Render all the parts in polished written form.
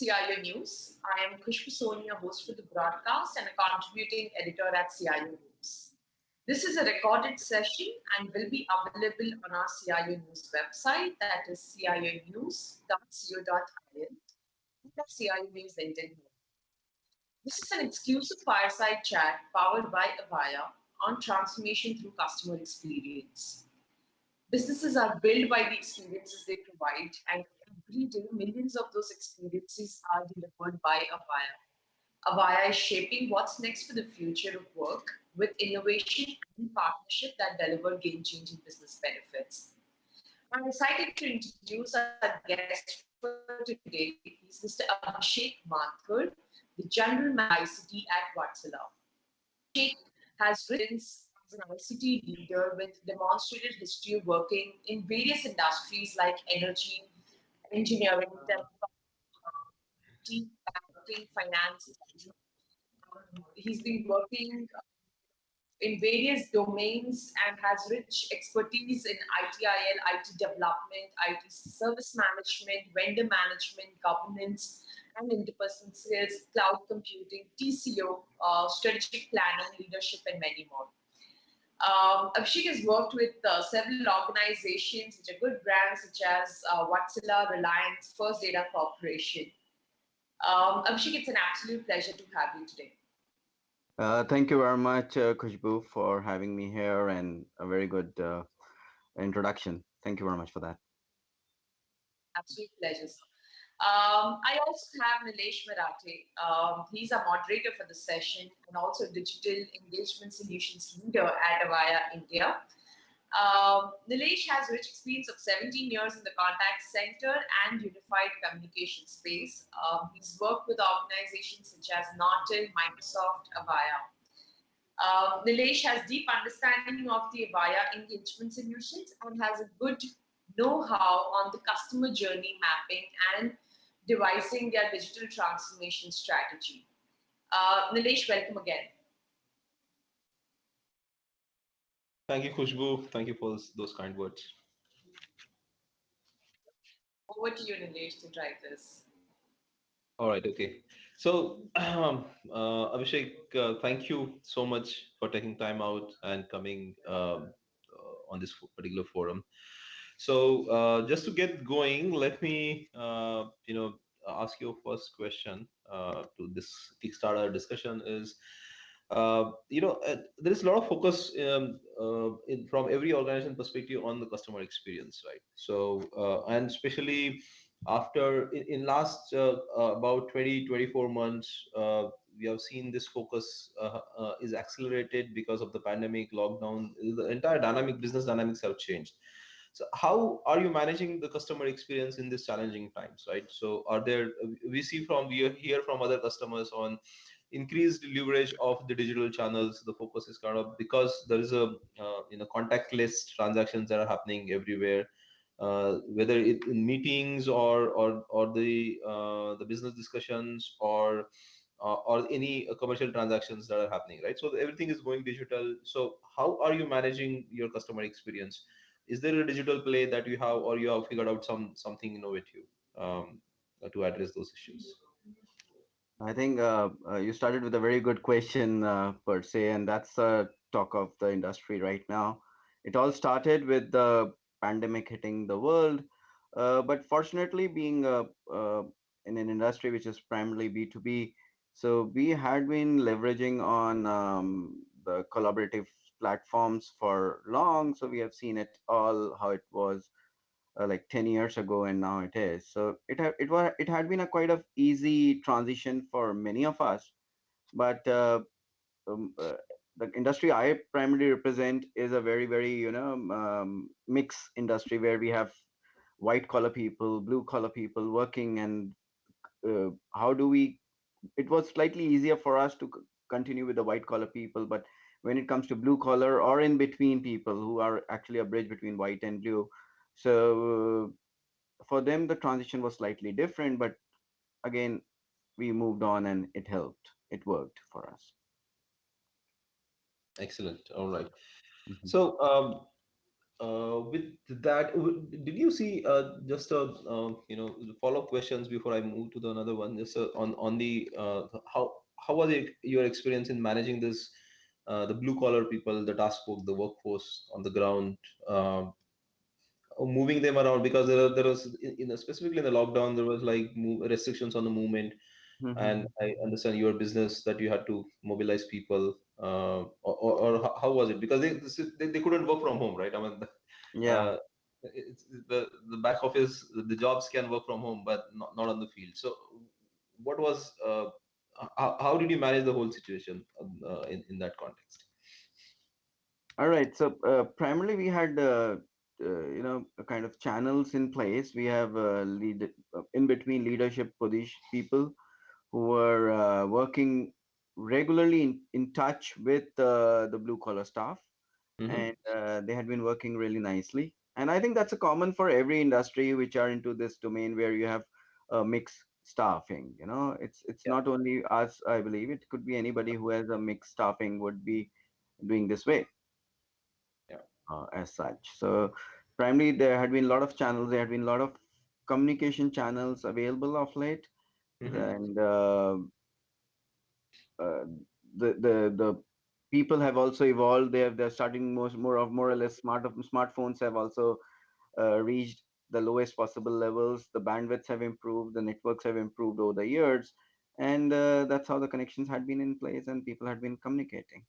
CIO News. I am Khushbu Soni, a host for the broadcast and a contributing editor at CIO News. This is a recorded session and will be available on our CIO News website, that is cionews.co.in, and our CIO News LinkedIn. This is an exclusive fireside chat powered by Avaya on transformation through customer experience. Businesses are built by the experiences they provide, and every day, millions of those experiences are delivered by Avaya. Avaya is shaping what's next for the future of work with innovation and partnership that deliver game-changing business benefits. I'm excited to introduce our guest for today. He's Mr. Abhishek Mathur, the General Manager ICT at Wartsila. Abhishek has rich as an ICT leader with demonstrated history of working in various industries like energy, engineering, telecom, banking, finance. He's been working in various domains and has rich expertise in ITIL, IT development, IT service management, vendor management, governance, and interpersonal skills, cloud computing, TCO, strategic planning, leadership, and many more. Abhishek has worked with several organizations which are good brands such as Wartsila, Reliance, First Data Corporation. Abhishek, it's an absolute pleasure to have you today. Thank you very much, Khushbu, for having me here and a very good introduction. Thank you very much for that. Absolute pleasure. I also have Nilesh Marathe. He's a moderator for the session and also digital engagement solutions leader at Avaya India. Nilesh has rich experience of 17 years in the contact center and unified communication space. He's worked with organizations such as Norton, Microsoft, Avaya. Nilesh has deep understanding of the Avaya engagement solutions and has a good know-how on the customer journey mapping and devising their digital transformation strategy. Nilesh, welcome again. Thank you, Khushbu. Thank you for those kind words. Over to you, Nilesh, to try this. All right, okay. So, Abhishek, thank you so much for taking time out and coming on this particular forum. So, just to get going, let me, ask you a first question to this Kickstarter discussion is, there is a lot of focus from every organization perspective on the customer experience, right? So, and especially after in last about 20-24 months, we have seen this focus is accelerated because of the pandemic lockdown. The entire business dynamics have changed. So how are you managing the customer experience in these challenging times, right? So we hear from other customers on increased leverage of the digital channels. The focus is kind of because there is a contactless transactions that are happening everywhere, whether it in meetings or the business discussions or any commercial transactions that are happening, right? So everything is going digital. So how are you managing your customer experience? Is there a digital play that you have, or you have figured out something innovative to address those issues? I think you started with a very good question per se, and that's the talk of the industry right now. It all started with the pandemic hitting the world, but fortunately, being in an industry which is primarily B2B, so we had been leveraging on the collaborative platforms for long. So we have seen it all how it was like 10 years ago, and now it is. So it had been a quite of easy transition for many of us, but um, uh, the industry I primarily represent is a very mixed industry where we have white collar people, blue collar people working, and how do we it was slightly easier for us to continue with the white collar people, but when it comes to blue collar or in between people who are actually a bridge between white and blue, so for them the transition was slightly different, but again we moved on and it worked for us. Excellent. All right. Mhm. So with that, did you see just a follow up questions before I move to the another one? Just on the how was it your experience in managing this the blue collar people, the task force, the workforce on the ground, moving them around because there was specifically in the lockdown there was like restrictions on the movement, and Mhm. I understand your business that you had to mobilize people, or how was it? Because they couldn't work from home, right? I mean, Yeah. uh, the back office, the jobs can work from home, but not on the field. So, what was how did you manage the whole situation in that context? All right. So primarily we had a kind of channels in place. We have lead in between leadership position people who were working regularly in touch with the blue collar staff, Hmm. and they had been working really nicely. And I think that's a common for every industry which are into this domain where you have mixed staffing. It's Yeah. not only us. I believe it could be anybody who has a mixed staffing would be doing this way Yeah. as such. So primarily there had been a lot of channels. There had been a lot of communication channels available of late, Hmm. and uh, the people have also evolved. They're starting more or less smartphones have also reached the lowest possible levels. The bandwidths have improved, the networks have improved over the years, and that's how the connections had been in place and people had been communicating.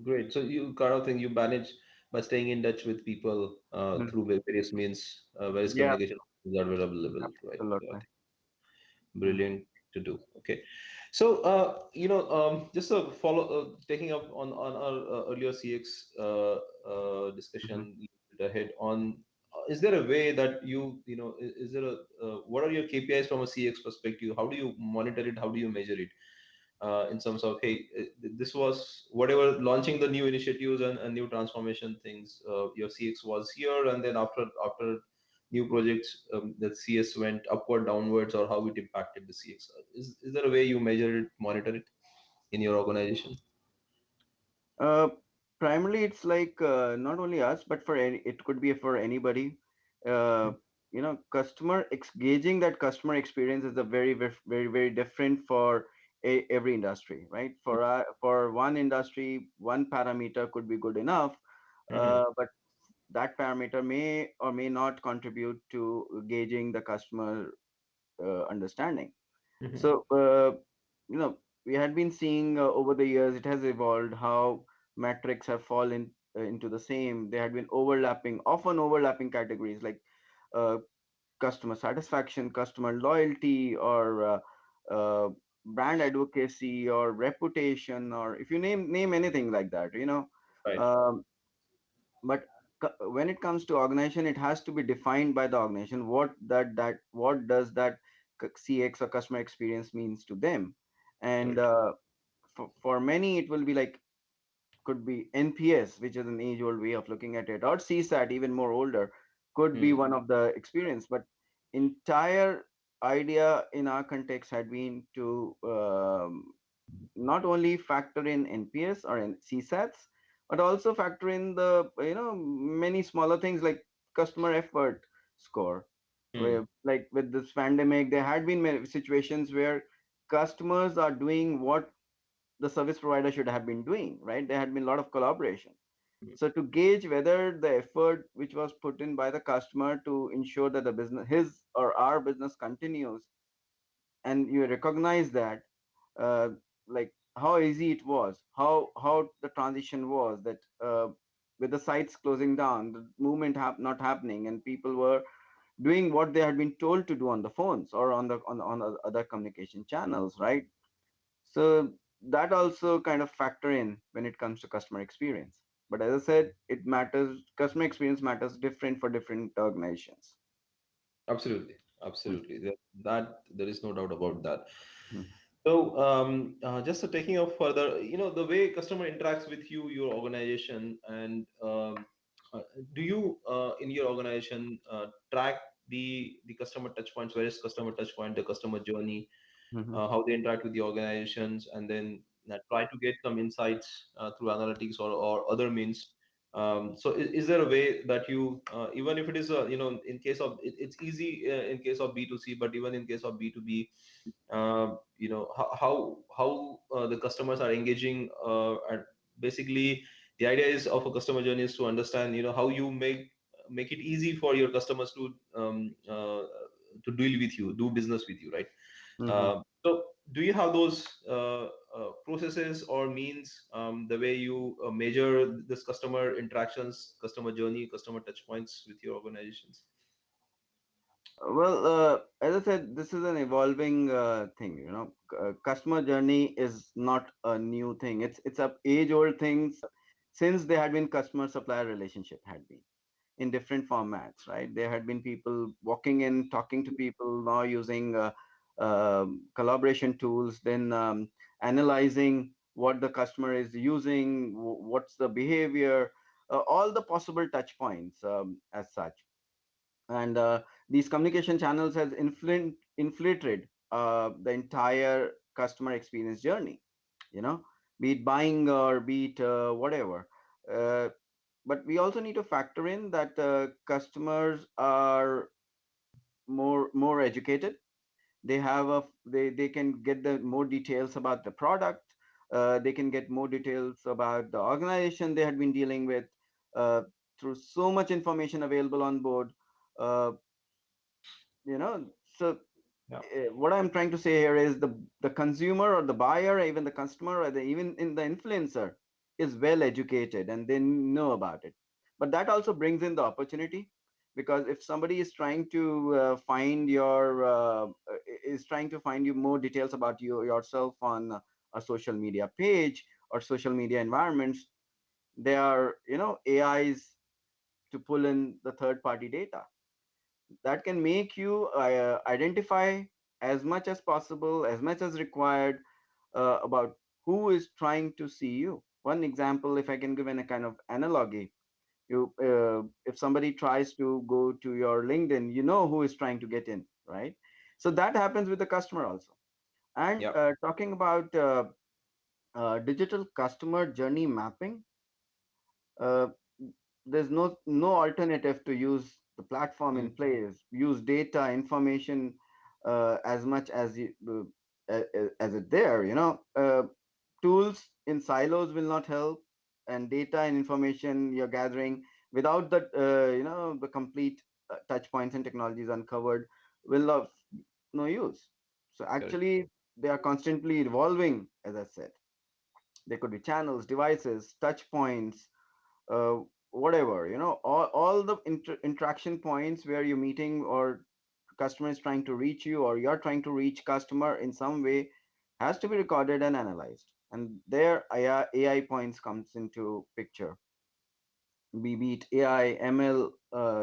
Great. So you kind of think you manage by staying in touch with people Mhm. through various means, various Yeah, communication options are available, right? So I absolutely. think Mm. brilliant to do. Okay. So just a follow taking up on our earlier CX Mhm. discussion ahead on. Is there a way that is there a what are your KPIs from a CX perspective? How do you monitor it? How do you measure it? In terms of hey, this was whatever launching the new initiatives and new transformation things. Your CX was here, and then after new projects, the CS went upward, downwards, or how it impacted the CX. Is there a way you measure it, monitor it in your organization? Uh, Primarily, it's like not only us, but it could be for anybody. Uh, gauging that customer experience is a very different for every industry, right? For one industry, one parameter could be good enough, Mm-hmm. but that parameter may or may not contribute to gauging the customer understanding. Mm-hmm. So, we had been seeing over the years, it has evolved how metrics have fallen into the same. They had been often overlapping categories like uh, customer satisfaction, customer loyalty, or uh, brand advocacy, or reputation, or if you name anything like that. Right. Um, but when it comes to organization, it has to be defined by the organization what does that CX or customer experience means to them. And Correct. for many it will be like could be NPS, which is an age old way of looking at it, or CSAT, even more older, could be Mm. one of the experience. But entire idea in our context had been to not only factor in NPS or in CSATs, but also factor in the many smaller things like customer effort score. Mm. Where, like with this pandemic, there had been many situations where customers are doing what the service provider should have been doing, right? There had been a lot of collaboration. So to gauge whether the effort which was put in by the customer to ensure that the business, his or our business continues, and you recognize that uh, like how easy it was, how the transition was, that with the sites closing down, the movement not happening, and people were doing what they had been told to do on the phones or on other communication channels, right? So that also kind of factor in when it comes to customer experience. But as I said, it matters. Customer experience matters different for different organizations. Absolutely. Mm, Absolutely. That there is no doubt about that. mm, So, just taking up further, the way customer interacts with you, your organization, and uh, do you, in your organization, track the customer touch points, various customer touch point, the customer journey, mhm. how they interact with the organizations, and then try to get some insights through analytics or other means So is there a way that you, even if it is a, in case of it's easy in case of B2C, but even in case of B2B, how the customers are engaging, and basically the idea is of a customer journey is to understand, how you make it easy for your customers to deal with you, do business with you, right? Hmm. So, do you have those processes or means, the way you measure this customer interactions, customer journey, customer touch points with your organizations? Well, as I said, this is an evolving thing. Customer journey is not a new thing. It's a age-old thing since there had been customer-supplier relationship had been in different formats, right? There had been people walking in, talking to people, now using collaboration tools, then analyzing what the customer is using, what's the behavior, all the possible touch points as such. And these communication channels has infiltrated the entire customer experience journey, you know, be it buying or be it whatever. Uh, but we also need to factor in that customers are more educated. They can get the more details about the product. They can get more details about the organization they had been dealing with, uh, through so much information available on board. uh, you know so Yeah. what I'm trying to say here is the consumer or the buyer, or even the customer, or even in the influencer is well educated and they know about it. But that also brings in the opportunity, because if somebody is trying to is trying to find you more details about yourself on a social media page or social media environments, there are AIs to pull in the third party data that can make you identify as much as possible, as much as required, about who is trying to see you. One example, if I can give in a kind of analogy, if somebody tries to go to your LinkedIn, you know who is trying to get in, right? So that happens with the customer also. And Yeah. talking about digital customer journey mapping, uh, there's no alternative to use the platform in Mm. place. Use data information as much as as it there. Tools in silos will not help, and data and information you're gathering without the complete touch points and technologies uncovered will of no use. So Correct. actually, they are constantly evolving. As I said, there could be channels, devices, touch points, uh, whatever, all the interaction points where you're meeting, or customer is trying to reach you, or you're trying to reach customer in some way, has to be recorded and analyzed. And there AI points comes into picture. Be it AI, ML,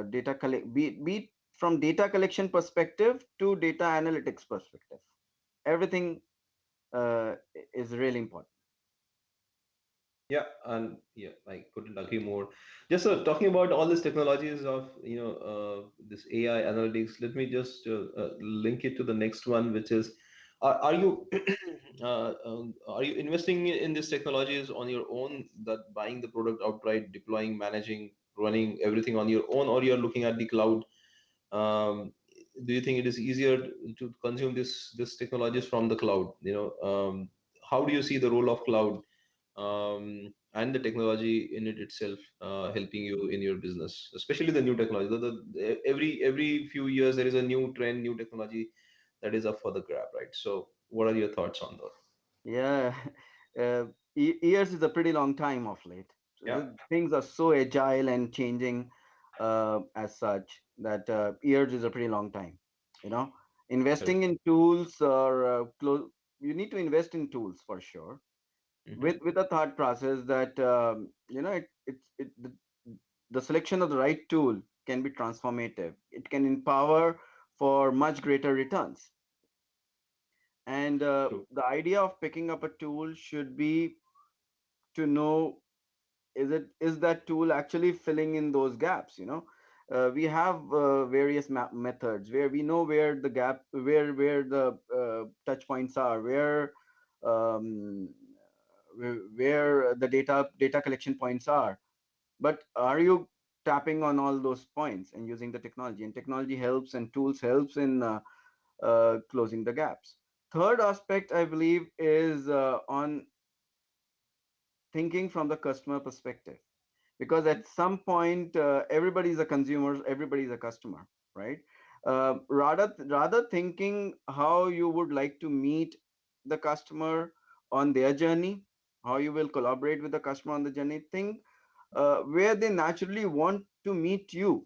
data collect, be it from data collection perspective to data analytics perspective. Everything is really important. Yeah, and yeah, I couldn't agree more. Just talking about all these technologies of this AI analytics, let me just link it to the next one, which is, are you are you investing in these technologies on your own, that buying the product outright, deploying, managing, running everything on your own, or you're looking at the cloud? um, do you think it is easier to consume this technologies from the cloud? How do you see the role of cloud, and the technology in it itself, helping you in your business, especially the new technology? Every few years there is a new trend, new technology that is up for the grab, right? So, what are your thoughts on that? Yeah, years is a pretty long time of late. Yeah, Things are so agile and changing as such that years is a pretty long time. You know, correct. investing in tools or you need to invest in tools for sure. Hmm. With a thought process that the selection of the right tool can be transformative. It can empower for much greater returns. And True. the idea of picking up a tool should be to know, is that tool actually filling in those gaps. We have various methods where we know where the gap, where the touch points are, um, where the data collection points are. but are you tapping on all those points and using the technology? And technology helps and tools helps in closing the gaps. Third aspect, I believe, is on thinking from the customer perspective, because at some point everybody is a consumer, everybody is a customer, right? Rather thinking how you would like to meet the customer on their journey, how you will collaborate with the customer on the journey, think where they naturally want to meet you.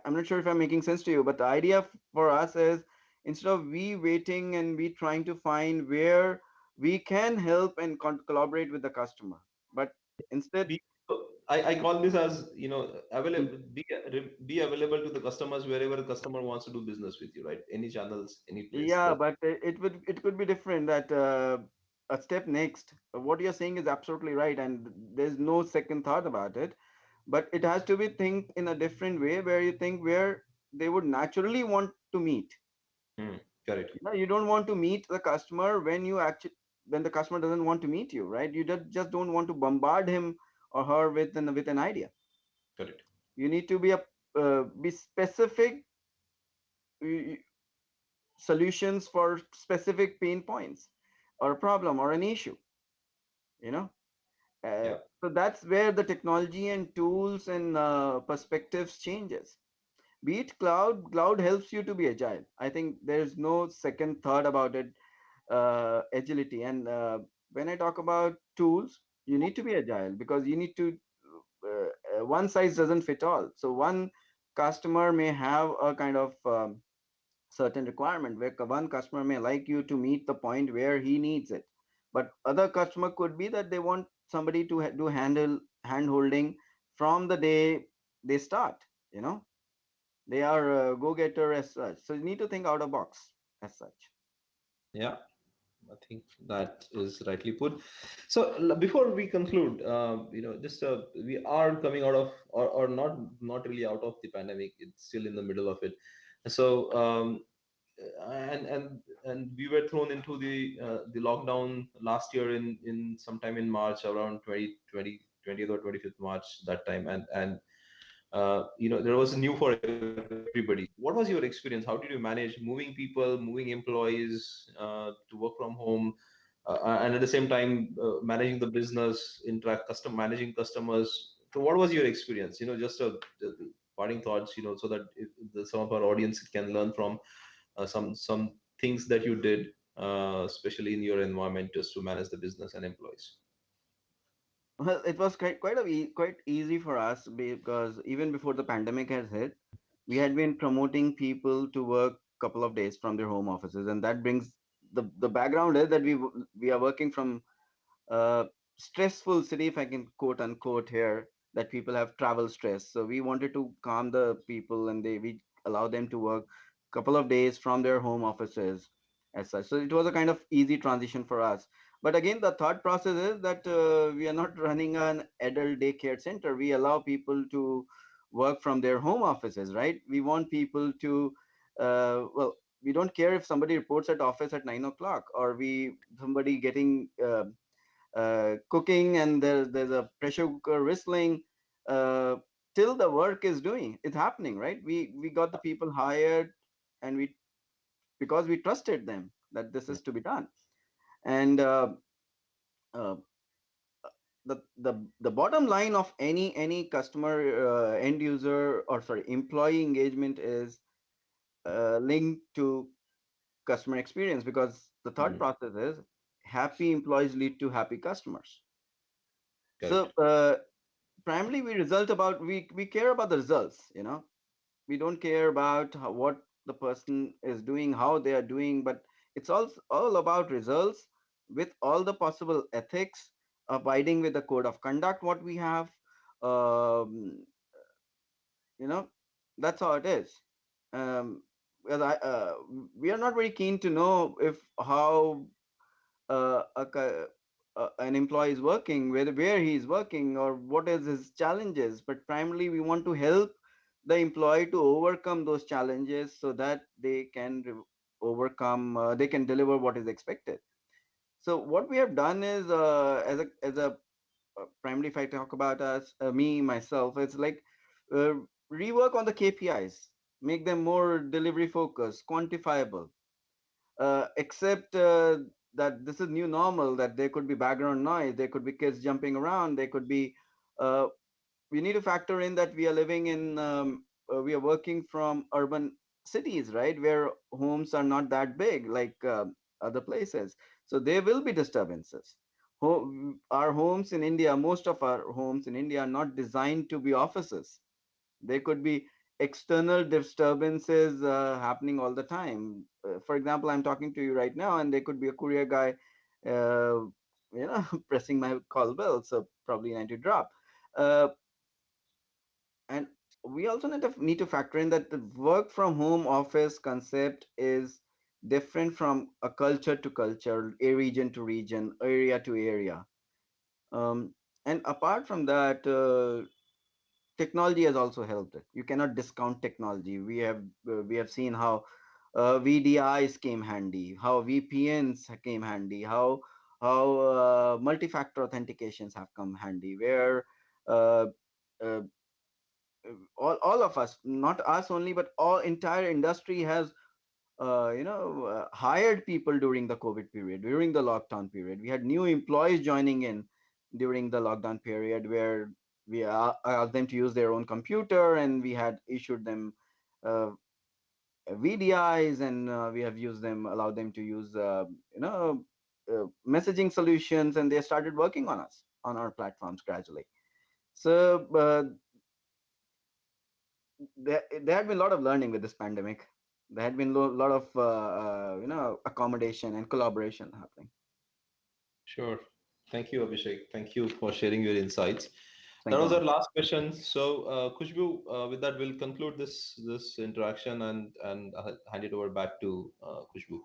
I'm not sure if I'm making sense to you, but the idea for us is, instead of we waiting and we trying to find where we can help and collaborate with the customer, but instead. Be, I call this as, available, be available to the customers wherever the customer wants to do business with you, right? Any channels, any place. Yeah, That but it could be different. That a step next. What you're saying is absolutely right, and there's no second thought about it. But it has to be think in a different way, where you think where they would naturally want to meet. Hmm, correct, You don't want to meet the customer when the customer doesn't want to meet you, right? You just don't want to bombard him or her with an idea. correct. You need to be specific uh, solutions for specific pain points or a problem or an issue, you know Yeah, so that's where the technology and tools and perspectives changes. Be it cloud helps you to be agile. I think there's no second thought about it. Agility, and when I talk about tools, you need to be agile, because you need to one size doesn't fit all. So one customer may have a kind of certain requirement, where one customer may like you to meet the point where he needs it, but other customer could be that they want somebody to do hand holding from the day they start. you know they are a go-getter as such, so you need to think out of box as such. yeah. I think that is rightly put. So before we conclude, just we are coming out of, or not really out of the pandemic. It's still in the middle of it. So and we were thrown into the lockdown last year in sometime in March, around 2020 20th or 25th March, that time. There was new for everybody. What was your experience? How did you manage moving people, moving employees to work from home, and at the same time managing the business, interact custom managing customers? So what was your experience? Just parting thoughts, so that some of our audience can learn from some things that you did, especially in your environment, just to manage the business and employees. Well, it was quite easy for us, because even before the pandemic has hit, we had been promoting people to work couple of days from their home offices, and that brings the background is that we are working from uh, stressful city, if I can quote unquote here, that people have travel stress. So we wanted to calm the people, and we allow them to work couple of days from their home offices as such. So it was a kind of easy transition for us. But again, the thought process is that we are not running an adult daycare center. We allow people to work from their home offices, right? We want people to, well, we don't care if somebody reports at office at 9 o'clock, or we somebody getting cooking, and there's a pressure cooker whistling, uh, till the work is doing it's happening, right? We got the people hired, and we because we trusted them that this is to be done. And uh, the bottom line of any customer, end user, or sorry, employee engagement is linked to customer experience, because the thought Mhm. process is happy employees lead to happy customers. So Correct. primarily we care about the results. We don't care about what the person is doing, how they are doing, but it's all about results, with all the possible ethics, abiding with the code of conduct what we have. um, you know that's how it is. Because we are not very keen to know if how an employee is working, where he is working, or what is his challenges. But primarily, we want to help the employee to overcome those challenges, so that they can deliver what is expected. So what we have done is, as a primarily if I talk about us, me myself, it's like uh, rework on the KPIs, make them more delivery focused, quantifiable. Except that this is new normal, that there could be background noise, there could be kids jumping around, there could be uh, we need to factor in that we are living in we are working from urban cities, right, where homes are not that big like other places, so there will be disturbances. Our homes in India, most of our homes in India are not designed to be offices. There could be external disturbances happening all the time. For example, I'm talking to you right now, and there could be a courier guy, uh, pressing my call bell. So probably I need to drop. Uh, and we also need to factor in that the work from home office concept is different from a culture to culture, a region to region, area to area. Um, and apart from that, technology has also helped it. You cannot discount technology. We have seen how VDIs came handy, how VPNs came handy, how multi-factor authentications have come handy, where uh, uh, all of us, not us only, but all entire industry has hired people during the COVID period, during the lockdown period. We had new employees joining in during the lockdown period, where we asked them to use their own computer, and we had issued them uh, VDIs, and we have used them, allowed them to use messaging solutions, and they started working on us on our platforms gradually. So there had been a lot of learning with this pandemic. There had been a lot of accommodation and collaboration happening. Sure. Thank you, Abhishek. Thank you for sharing your insights. Thank That you was very our much. last question. So, Khushbu, with that, we'll conclude this interaction and hand it over back to Khushbu.